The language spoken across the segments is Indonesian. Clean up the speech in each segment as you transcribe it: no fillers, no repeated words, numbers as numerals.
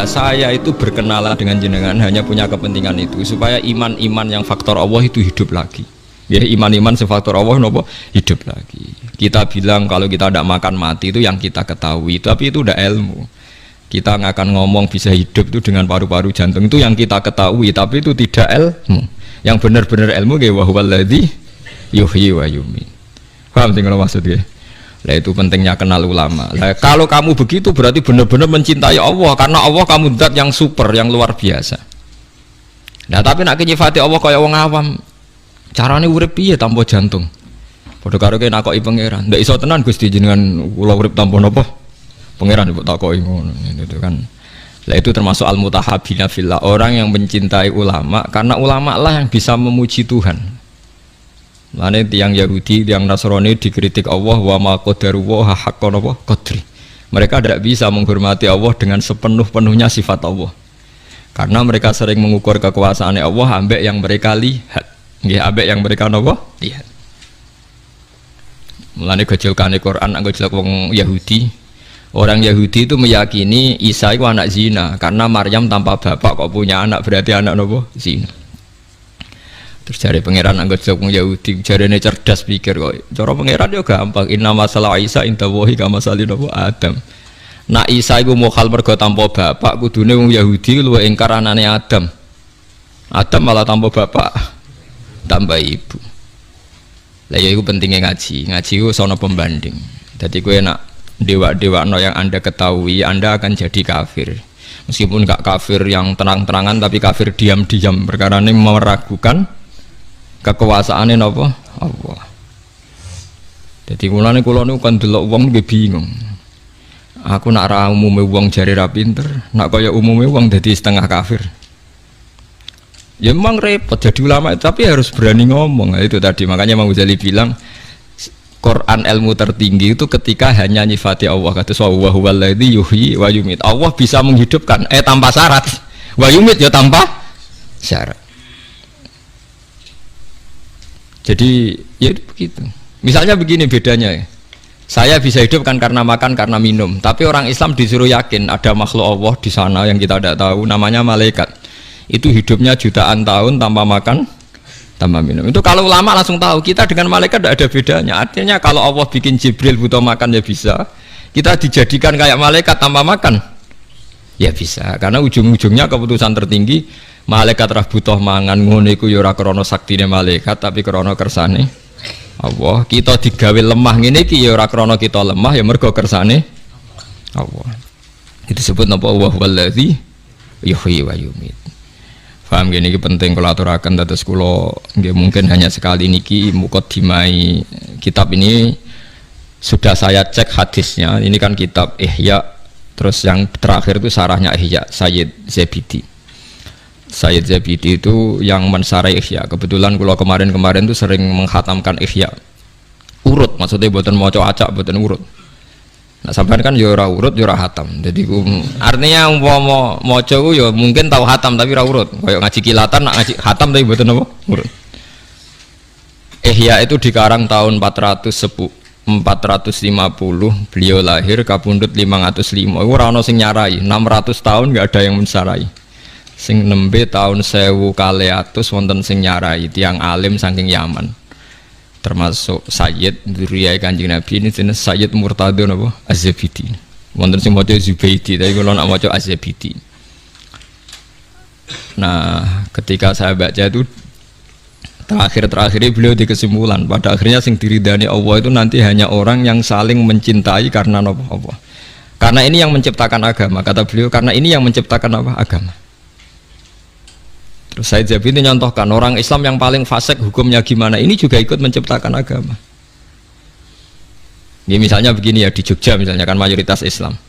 saya itu berkenalan dengan jenengan hanya punya kepentingan itu supaya iman-iman yang faktor Allah itu hidup lagi. Ya, iman-iman sefaktor Allah nopo hidup lagi. Kita bilang kalau kita tidak makan mati itu yang kita ketahui, tapi itu udah ilmu. Kita nggak akan ngomong bisa hidup itu dengan paru-paru jantung, itu yang kita ketahui, tapi itu tidak ilmu. Yang benar-benar ilmu kayak wa huwallazi yuhyi wa yumiit. Paham sih kalau maksudnya? Lah itu pentingnya kenal ulama. Lah kalau kamu begitu berarti benar-benar mencintai Allah, karena Allah kamu zat yang super, yang luar biasa. Nah tapi nak nyifati Allah kaya wong awam, carane urip piye tanpa jantung? Padha karo kene nakoki pangeran. Ndak iso tenan Gusti jenengan kula urip tanpa napa? Pangeran mbok takoki ngono itu kan. Lah itu termasuk al-mutahabbina fillah, orang yang mencintai ulama karena ulama lah yang bisa memuji Tuhan. Lane tiang Yahudi, tiang Nasrani dikritik Allah wa ma qadarullaha haqqa qadri. Mereka tidak bisa menghormati Allah dengan sepenuh-penuhnya sifat Allah. Karena mereka sering mengukur kekuasaan Allah ambek yang mereka lihat. Nggih, ambek yang mereka napa? Lihat. Mulane gejolkane Quran anggo jelek wong Yahudi. Orang Yahudi itu meyakini Isa itu anak zina karena Maryam tanpa bapak kok punya anak, berarti anak napa? Zina. Terus cari pangeran anggap wong Yahudi, jarene cerdas pikir kok. Cara pangeran yo gampang. Inna masalah Isa inta wahi kama salin Adam. Nak Isa iku mokhal mergo tanpa bapak, kudune wong Yahudi luwih ingkar anane Adam. Adam malah tanpa bapak, tambah ibu. Lah ya iku pentingnya ngaji. Ngaji ku sono pembanding. Dadi kowe nak dewa-dewakno yang Anda ketahui, Anda akan jadi kafir. Meskipun gak kafir yang terang-terangan, tapi kafir diam-diam perkara ini meragukan kekuasaane napa Allah. Jadi mulane kula niku kan delok wong nggih bingung. Aku nak ra umume wong jare ra pinter, nak kaya umume wong dadi setengah kafir. Ya memang repot jadi ulama itu, tapi harus berani ngomong. Nah, itu tadi makanya Imam Ghazali bilang Quran ilmu tertinggi itu ketika hanya nyifati Allah, kata wa huwallazi yuhyi wa yumiit. Allah bisa menghidupkan tanpa syarat. Wa yumiit ya tanpa syarat. Jadi ya begitu. Misalnya begini bedanya ya. Saya bisa hidup kan karena makan, karena minum. Tapi orang Islam disuruh yakin ada makhluk Allah di sana yang kita tidak tahu, namanya malaikat. Itu hidupnya jutaan tahun tanpa makan, tanpa minum. Itu kalau ulama langsung tahu kita dengan malaikat tidak ada bedanya. Artinya kalau Allah bikin Jibril butuh makan ya bisa. Kita dijadikan kayak malaikat tanpa makan ya bisa. Karena ujung-ujungnya keputusan tertinggi malaikat rah butuh mangan ngono iku ya ora krana saktine malaikat tapi krana kersane Allah. Kita digawe lemah ngene iki ya ora krana kita lemah ya mergo kersane Allah. Itu disebut napa wa huwallazi yuhyi wa yumiit. Paham gini iki penting kula aturaken dados kula nggih mungkin hanya sekali niki mukadimai kitab ini sudah saya cek hadisnya. Ini kan kitab Ihya, terus yang terakhir itu sarahnya Ihya Sayyid Zabidi. Sayyid Zabidi itu yang mensarai Ihya. Kebetulan kalau kemarin-kemarin itu sering menghatamkan Ihya urut, maksudnya buatan maca acak, buatan urut. Nah sampean kan ya ora urut ya ora hatam. Jadi artinya umpama maca ku ya mungkin tahu hatam tapi ora urut. Kayak ngaji kilatan nak ngaji hatam tapi buatan apa? Urut. Ihya itu dikarang tahun 450, beliau lahir kapundhut 505. Iku ora ana sing nyarai, 600 tahun enggak ada yang mensarai. Sing nembe tahun 1200 wonten sing nyarai tiang alim saking Yaman, termasuk Sayyid Dzurriyyah Kanjeng Nabi ini jenis Sayyid Murtadho napa Az-Zabidi. Wonten sing maca Zubaidi tapi kula nak maca Az-Zabidi. Nah ketika saya baca itu terakhir-terakhir beliau di kesimpulan pada akhirnya sing diridani Allah itu nanti hanya orang yang saling mencintai karena napa Allah. Karena ini yang menciptakan agama, kata beliau, karena ini yang menciptakan apa? Agama. Terus Sayyid Zabidi nyontohkan orang Islam yang paling fasik hukumnya gimana, ini juga ikut menciptakan agama. Ini misalnya begini ya, di Jogja misalnya kan mayoritas Islam.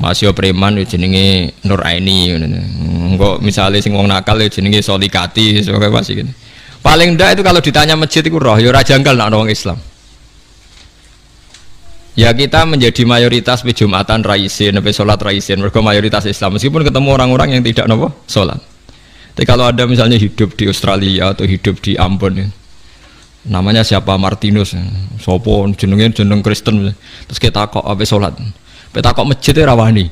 Masih preman ya jenenge Nur Aini engko misalnya sing wong nakal ya jenenge Solikati sebagai masih gini. Paling ndak itu kalau ditanya masjid itu roh ya ora janggal nak wong Islam. Ya kita menjadi mayoritas di Jumatan raisin, sampai sholat raisin, mereka mayoritas Islam meskipun ketemu orang-orang yang tidak nopo sholat. Tapi kalau ada misalnya hidup di Australia atau hidup di Ambon ya, namanya siapa Martinus, sopo jeneng Kristen, terus kita kok apa sholat, kita kok masjidnya rawani,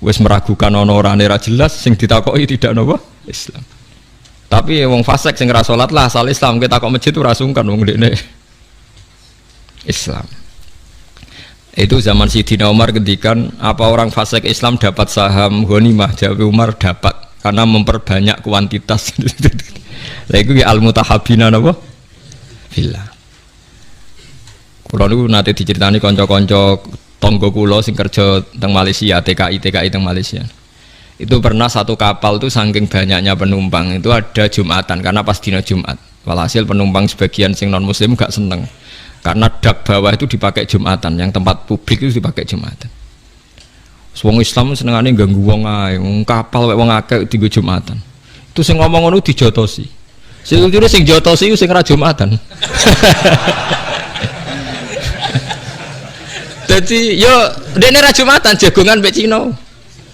wis meragukan ana orane ra jelas sing ditakoki tidak napa Islam. Tapi wong fasik sing ora salat lah asal Islam kita kok masjid ora sungkan wong dekne Islam. Itu zaman Sidina Umar ngendikan apa orang fasik Islam dapat saham ghanimah? Jawab Umar dapat karena memperbanyak kuantitas. Lah iku ya al-mutahabbina napa? Fillah. Kula niku nate diceritani kanca-kanca tangga kula sing kerja teng Malaysia, TKI teng Malaysia. Itu pernah satu kapal itu saking banyaknya penumpang itu ada Jumatan karena pas dina Jumat. Walhasil penumpang sebagian sing non muslim gak seneng. Karena dak bawah itu dipakai Jumatan, yang tempat publik itu dipakai Jumatan. Wong Islam senengane ganggu wong ae, wong kapal wek wong akeh dienggo Jumatan. Itu sing ngomong ngono dijotosi. Sing jotosi sing ora Jumatan. Dadi yo dene ra Jumatan jagongan mbek Cina.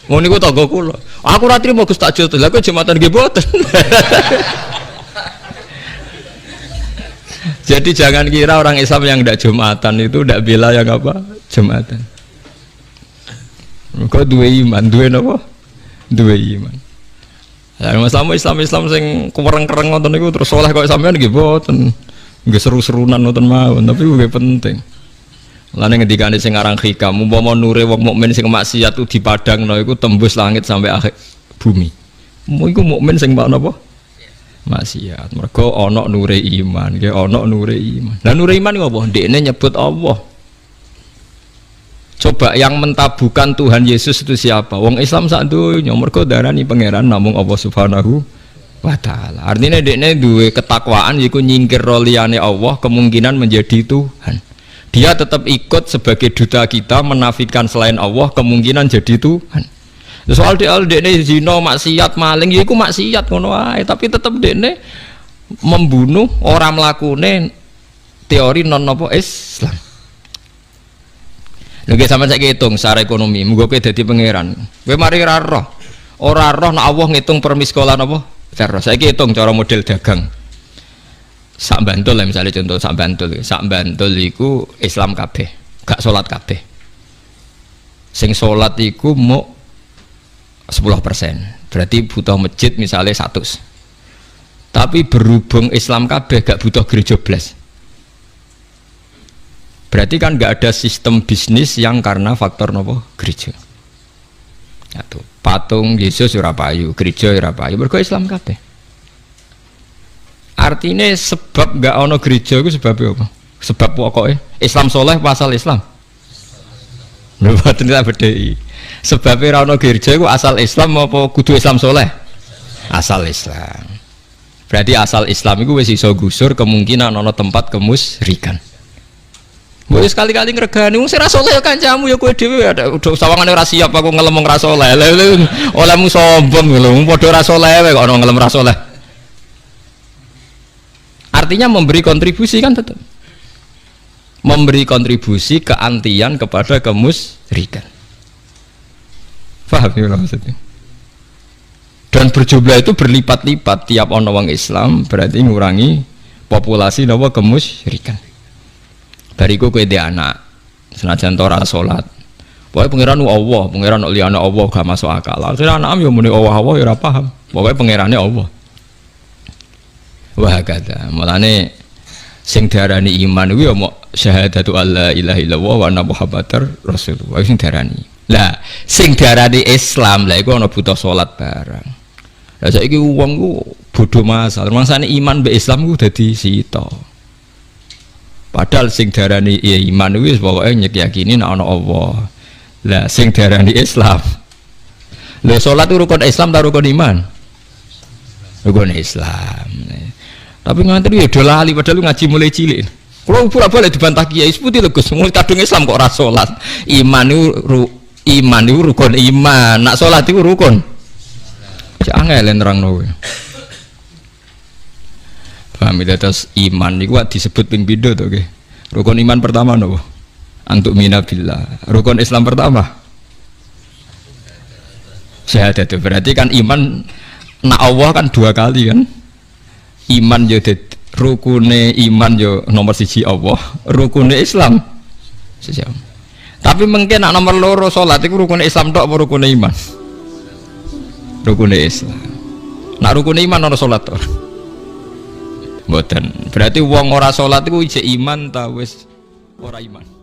Ngono niku tangga kula. Aku ora trimo Gus tak jotos. Lah kok Jumatan nggih boten. Jadi jangan kira orang Islam yang tidak Jumatan itu tidak bela yang apa? Jumatan. Kok dua iman, dua apa? Dua iman. Islam sing kereng-kereng ngoten niku terus soleh kok sampean nggih boten. Nggih seru-serunan ngoten mawon, tapi nggih penting. Lan ngendikane sing aran hikam, umpama nure wong mukmin sing maksiat ku dipadangno iku tembus langit sampai akhir bumi. Iku mukmin sing napa? Maksiat. Mergo ana nure iman, nggih ana nure iman. Lah nure iman ngopo? Ndekne nyebut Allah. Coba yang mentabukan Tuhan Yesus itu siapa? Wong Islam sak donya mergo darani pangeran namung Allah Subhanahu wa taala. Artinya ndekne duwe ketakwaan yiku nyingkir liyane Allah kemungkinan menjadi Tuhan. Dia tetap ikut sebagai duta kita menafikan selain Allah kemungkinan jadi Tuhan. Soal dekne zina, maksiat, maling, ya iku maksiat ngono wae, tapi tetep dekne membunuh orang mlakune teori non napa Islam. Lha sampeyan saiki hitung secara ekonomi, muga kowe dadi pangeran. Kowe mari ora roh nek Allah ngitung permiskolan apa? Terus saiki hitung cara model dagang. Sak Bantul lah misalnya contoh sak Bantul iku Islam kabeh, gak salat kabeh. Sing salat iku mau 10%, berarti butuh masjid misalnya 100. Tapi berhubung Islam kabeh gak butuh gereja blas. Berarti kan gak ada sistem bisnis yang karena faktor nopo gereja. Satu, patung Yesus ora payu, gereja ora payu, mergo Islam kabeh. Artinya sebab gak ono gereja itu sebabnya apa? Sebab pokoknya Islam soleh pasal Islam. Mboten tak bedheki. Sebabnya rano gereja itu asal Islam apa kudu Islam soleh? Asal Islam. Berarti asal Islam itu wis iso gusur kemungkinan ana tempat kemusyrikan. Mbok sekali-kali ngregani wong sing ra saleh ya kancamu ya kowe dhewe ada sawangane ora siap aku ngelemong ra saleh. Olehmu sombong lho, padha ra saleh wae kok ana ngelem ra saleh. Artinya memberi kontribusi kan tetap. Memberi kontribusi keantian kepada kemusyrikan. Paham ya maksudnya? Dan berjumlah itu berlipat-lipat tiap ono wong Islam berarti ngurangi populasi nawa kemusyrikan. Bariku kowe dhe anak senajan ora salat. Pokoke pangeran Allah, pangeran liyane Allah gak masuk akal. Akhire anak yo muni Allah ya ora paham. Pokoke pangerane Allah. Wah kata, mulane sing diarani iman kuwi ya mok syahadatu alla ilaha illallah wa anna muhammadar rasulullah sing diarani. Lah sing diarani Islam lah iku ana butuh salat barang. Lah saiki wong ku bodho masal. Mangsane iman mbek Islam ku dadi sita. Padahal sing diarani iman kuwi wis pokoke nyekyakini nek ana Allah. Lah sing diarani Islam. Lah salat rukun Islam ta rukun iman? Rukun Islam. Tapi nganti ya do lali padahal ngaji mulai cilik. Kalau bolak-balik dibantah kiai seputi lho Gus, mulai kadung Islam kok ora salat. Iman itu rukun iman, nak sholat itu rukun. Jangan nerangno. Paham ya, terus iman itu disebut ping pindho to nggih. Rukun iman pertama nopo? Antuk mina billah. Rukun Islam pertama syahadat. Berarti kan iman nak Allah kan dua kali kan. Iman yo rukune iman yo nomor 1 Allah, rukune Islam. Tapi mungkin nak nomor loro salat iku rukun Islam tok apa rukun iman? Rukun Islam. Nak rukun iman ora salat to. Mboten. Berarti wong ora salat iku ijek iman ta wis ora iman.